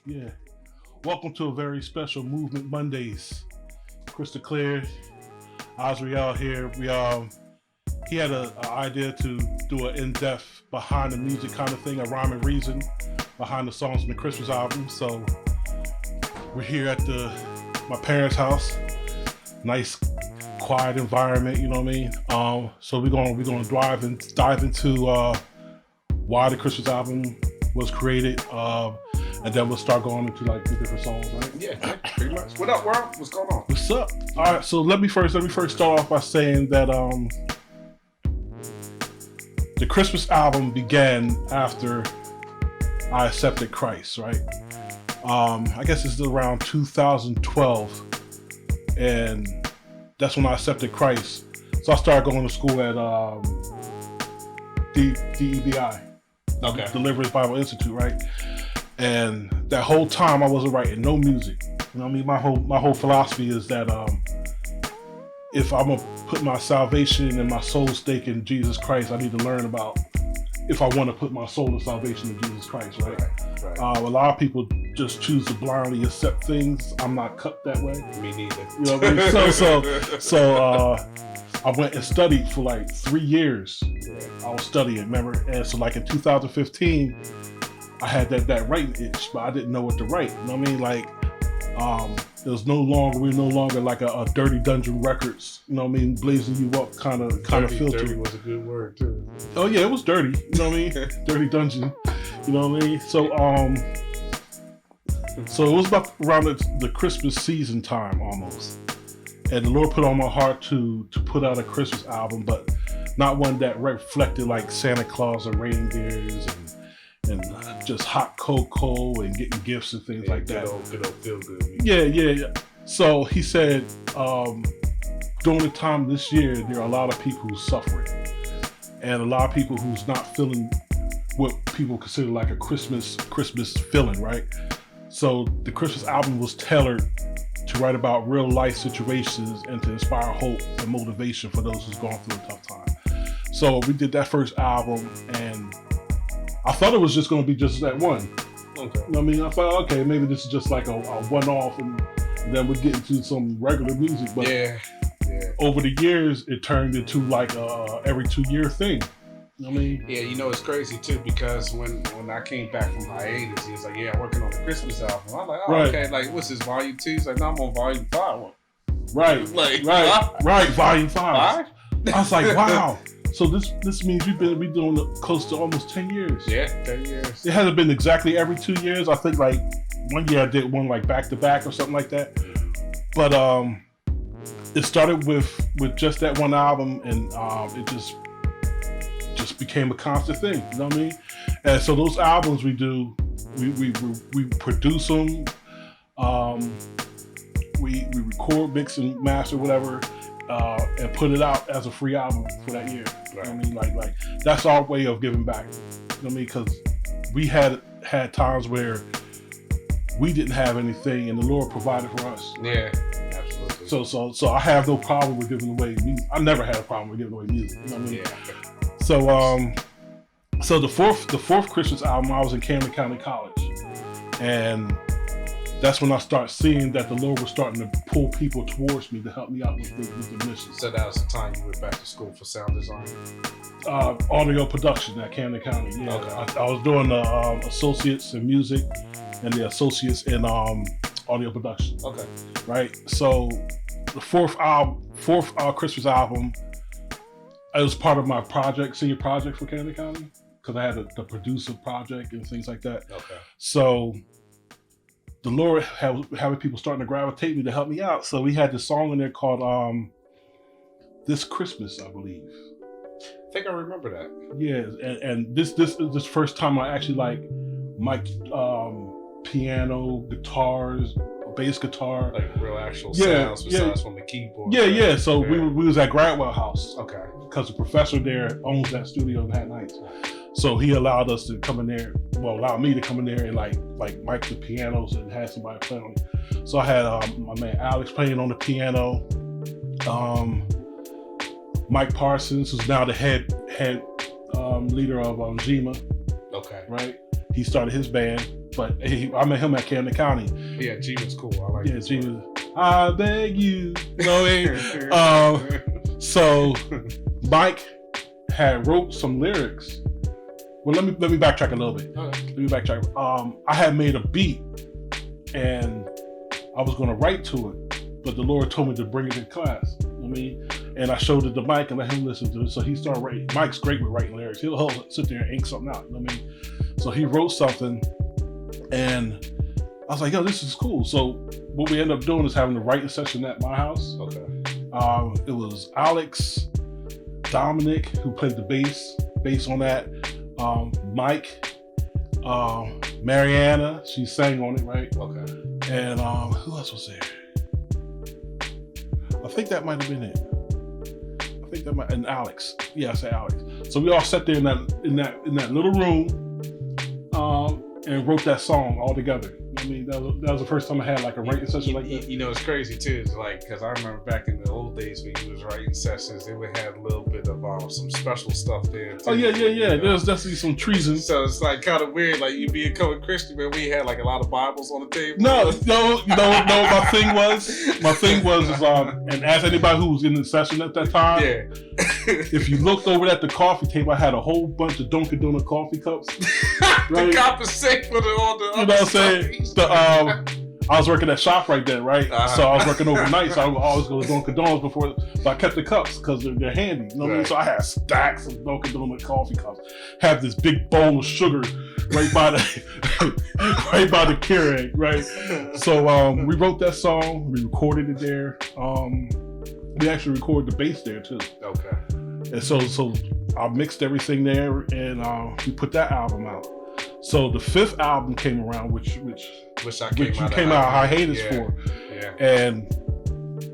Yeah. Welcome to a very special Movement Mondays. Crystal Clear, Azriel here. He had an idea to do an in-depth behind the music kind of thing, a rhyme and reason behind the songs in the Christmas album. So we're here at my parents' house. Nice, quiet environment. You know what I mean? So we're gonna dive into why the Christmas album was created. And then we'll start going into like the different songs, right? Yeah, pretty much. What up, world? What's going on? What's up? All right, so let me first start off by saying that the Christmas album began after I accepted Christ, right? I guess it's around 2012, and that's when I accepted Christ. So I started going to school at DEBI, Okay. Deliverance Bible Institute, right? And that whole time I wasn't writing no music. You know what I mean? My whole philosophy is that if I'm gonna put my salvation and my soul stake in Jesus Christ, I need to learn about if I want to put my soul and salvation in Jesus Christ, right? Right. A lot of people just choose to blindly accept things. I'm not cut that way. Me neither. You know what I mean? So I went and studied for like 3 years. I was studying, remember? And so like in 2015, I had that writing itch, but I didn't know what to write. You know what I mean? Like, we're no longer like a Dirty Dungeon Records, you know what I mean, blazing you up kind of filter. Dirty was a good word too. Oh yeah, it was dirty, you know what I mean? Dirty Dungeon, you know what I mean? So it was about around the Christmas season time almost. And the Lord put on my heart to put out a Christmas album, but not one that reflected like Santa Claus and reindeers and just hot cocoa and getting gifts and things like that. Good old feel good. Yeah. So he said, during the time this year, there are a lot of people who's suffering, and a lot of people who's not feeling what people consider like a Christmas feeling, right? So the Christmas album was tailored to write about real life situations and to inspire hope and motivation for those who's going through a tough time. So we did that first album, and I thought it was just going to be just that one. Okay. I mean, I thought, okay, maybe this is just like a one-off, and then we'd get into some regular music. But yeah. over the years, it turned into like every 2-year thing. You know what I mean? Yeah, you know, it's crazy too, because when I came back from hiatus, he was like, yeah, I'm working on the Christmas album. I'm like, oh, Right. okay, like, what's this, volume 2? He's like, no, I'm on volume 5. Right, volume 5. Five? I was like, wow. So this means we've been doing it close to almost 10 years. Yeah, 10 years. It hasn't been exactly every 2 years. I think like one year I did one like back to back or something like that. But it started with just that one album, and it just became a constant thing. You know what I mean? And so those albums we do, we produce them, we record, mix, and master, whatever. And put it out as a free album for that year. Right. I mean, like that's our way of giving back. You know what I mean? Because we had times where we didn't have anything, and the Lord provided for us. Yeah, absolutely. So I have no problem with giving away music. I never had a problem with giving away music. You know what I mean? Yeah. So the fourth Christmas album, I was in Camden County College, and that's when I started seeing that the Lord was starting to pull people towards me to help me out with the mission. So that was the time you went back to school for sound design? Audio production at Camden County. Yeah, Okay. I was doing the associates in music and the associates in audio production. Okay. Right. So the fourth Christmas album, it was part of my senior project for Camden County, because I had the producer project and things like that. Okay. So the Lord having people starting to gravitate me to help me out. So we had this song in there called This Christmas, I believe. I think I remember that. Yeah, and this is the first time I actually like mic'd piano, guitars, bass guitar. Like real actual sounds besides from the keyboard. Yeah. So we was at Gradwell House. Okay. Because the professor there owns that studio in Hat Nights. So he allowed us to come in there, allowed me to come in there and like mic the pianos and have somebody play on it. So I had my man Alex playing on the piano. Mike Parsons, who's now the head leader of Zima. Okay. Right? He started his band. but I met him at Camden County. Yeah, G was cool. I like G was. I beg you. You know what I mean? So Mike had wrote some lyrics. Well, let me backtrack a little bit. Okay. Let me backtrack. I had made a beat, and I was going to write to it, but the Lord told me to bring it in class. You know what I mean? And I showed it to Mike and let him listen to it. So he started writing. Mike's great with writing lyrics. He'll sit there and ink something out. You know what I mean? So he wrote something, and I was like, yo, this is cool. So what we ended up doing is having a writing session at my house. Okay. It was Alex, Dominic, who played the bass on that. Mike, Mariana, she sang on it, right? Okay. And who else was there? I think that might have been it. And Alex. Yeah, I said Alex. So we all sat there in that little room, and wrote that song all together. I mean, that was the first time I had like a writing session like that. You know, it's crazy too. It's like, because I remember back in the old days when you was writing sessions, they would have a little bit of some special stuff there too. Oh yeah. There's definitely some treason. So it's like kind of weird. Like you being a Christian, man, we had like a lot of Bibles on the table. No. My thing was, and as anybody who was in the session at that time, yeah. If you looked over at the coffee table, I had a whole bunch of Dunkin' Donut coffee cups. Right? To compensate for all the. You know what I'm saying? I was working at ShopRite then, right? So I was working overnight, so I would always go to Dunkin' Donuts before. So I kept the cups because they're handy. You know what I mean? So I had stacks of Dunkin' Donut coffee cups. Had this big bowl of sugar right by the Keurig, right? So we wrote that song. We recorded it there. We actually recorded the bass there too. Okay. And so I mixed everything there, and we put that album out. So the 5th album came around, which you came out hiatus for. Yeah. And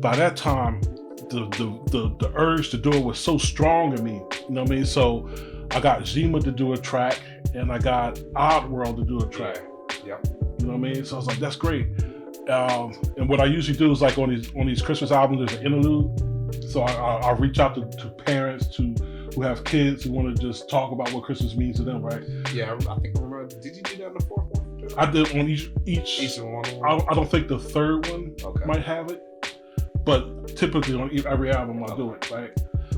by that time, the urge to do it was so strong in me. You know what I mean? So I got Zima to do a track, and I got Odd World to do a track. Yeah. You know what I mean? So I was like, that's great. And what I usually do is like on these Christmas albums, there's an interlude. So I reach out to parents who have kids who want to just talk about what Christmas means to them, right? Yeah, I think I remember. Did you do that in the 4th one? I did on each one. I don't think the 3rd one might have it, but typically on every album I do it, right?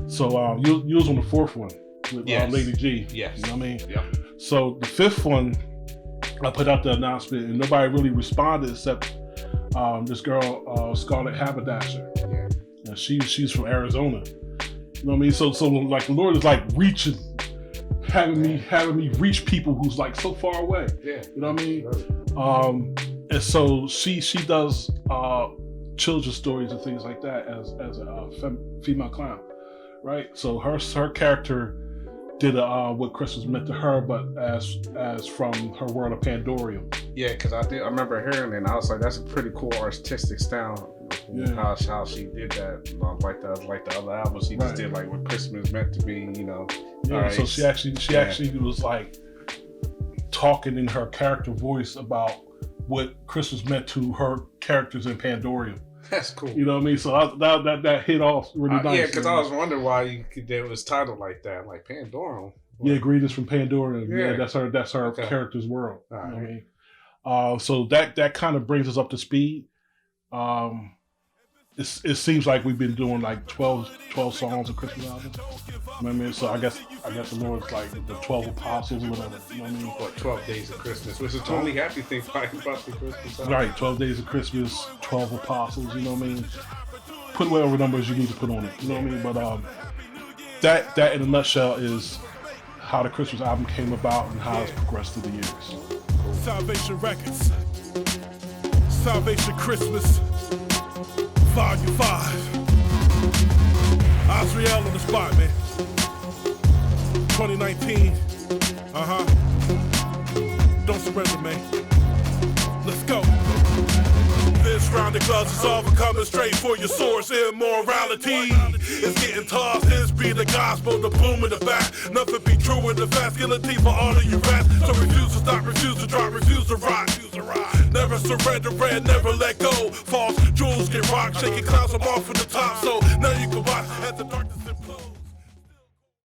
So you was on the 4th one with Lady G. Yes. You know what I mean? Yeah. So the 5th one, I put out the announcement and nobody really responded except this girl, Scarlett Haberdasher. Yeah. And she's from Arizona. You know what I mean? So like the Lord is like reaching, having me reach people who's like so far away. Yeah. You know what I mean? And so she does children's stories and things like that as a female clown, right? So her character did what Christmas meant to her, but as from her world of Pandorium. Yeah, because I remember hearing it, and I was like, that's a pretty cool artistic style. Yeah. How she did that, like the other albums, she just did like what Christmas meant to be, you know. Yeah, right. So she actually was like talking in her character voice about what Christmas meant to her characters in Pandorium. That's cool. You know what I mean? So that hit off really nice. Yeah, because I was wondering why it was titled like that, like Pandorium. Yeah, Greetings from Pandorium. Yeah, that's her character's world. All right. You know what I mean? So that kind of brings us up to speed. It seems like we've been doing like 12 songs of Christmas albums. You know what I mean? So I guess the Lord's like the 12 apostles or whatever. You know what I mean? Or 12 days of Christmas, which is a totally happy thing about the Christmas album. Right, 12 days of Christmas, 12 apostles, you know what I mean? Put whatever numbers you need to put on it, you know what I mean? But that in a nutshell is how the Christmas album came about and how it's progressed through the years. Salvation Records, Salvation Christmas, Volume 5. Osriel on the spot, man. 2019. Don't surrender, man. Let's go. This round of gloves is all for coming straight for your source. Immorality is getting tossed. This be the gospel, the boom in the back. Nothing be true in the masculinity for all of you rats. So refuse to stop, refuse to drop, refuse to rock. Never surrender and never let go. False jewels get rocked, shaking clouds, I'm off from the top. So now you can watch as the darkness implodes.